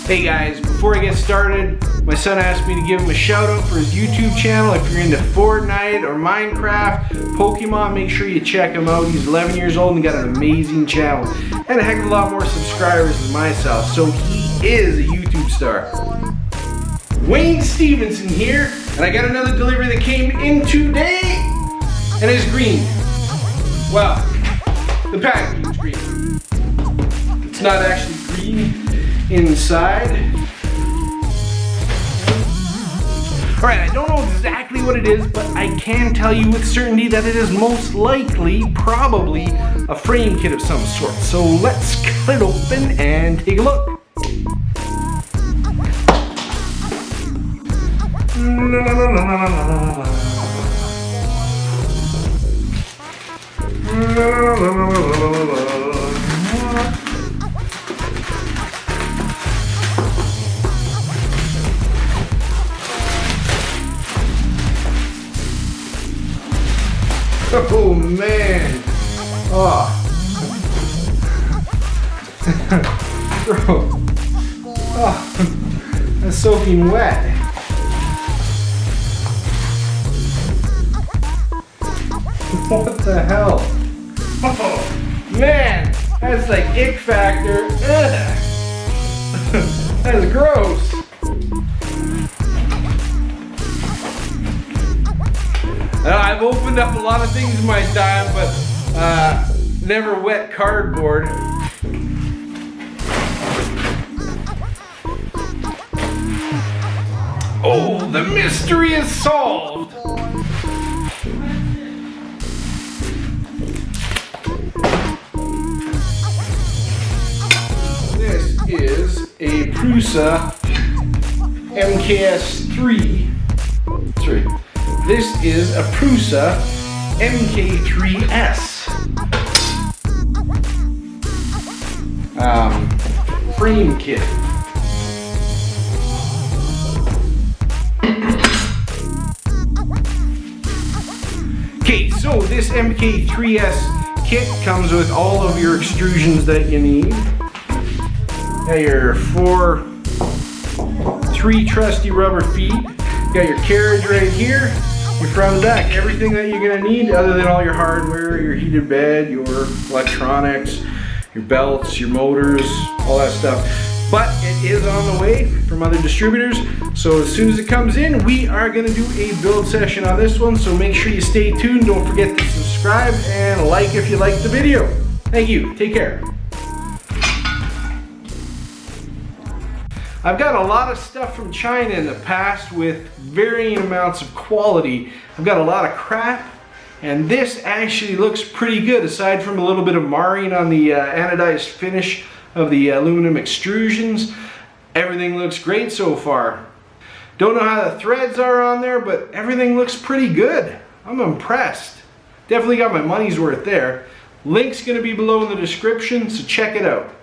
Hey guys, before I get started, my son asked me to give him a shout out for his YouTube channel. If you're into Fortnite or Minecraft, Pokemon, make sure you check him out. He's 11 years old and got an amazing channel and a heck of a lot more subscribers than myself, so he is a YouTube star. Wayne Stevenson here, and I got another delivery that came in today, and it's green. Well, the packaging is green. It's not actually green inside. Alright, I don't know exactly what it is, but I can tell you with certainty that it is most likely, probably, a frame kit of some sort. So let's cut it open and take a look. Oh man! Oh, bro! Oh, that's soaking wet. What the hell? Oh man, that's like ick factor. Ugh. That's gross. I've opened up a lot of things in my time, but never wet cardboard. Oh, the mystery is solved. This is a Prusa MK3S. This is a Prusa MK3S frame kit. Okay, so this MK3S kit comes with all of your extrusions that you need. Got your three trusty rubber feet. Got your carriage right here, your front and back, everything that you're gonna need other than all your hardware, your heated bed, your electronics, your belts, your motors, all that stuff. But it is on the way from other distributors, so as soon as it comes in, we are gonna do a build session on this one, so make sure you stay tuned. Don't forget to subscribe and like if you like the video. Thank you, take care. I've got a lot of stuff from China in the past with varying amounts of quality. I've got a lot of crap, and this actually looks pretty good aside from a little bit of marring on the anodized finish of the aluminum extrusions. Everything looks great so far. Don't know how the threads are on there, but everything looks pretty good. I'm impressed. Definitely got my money's worth there. Link's gonna be below in the description, so check it out.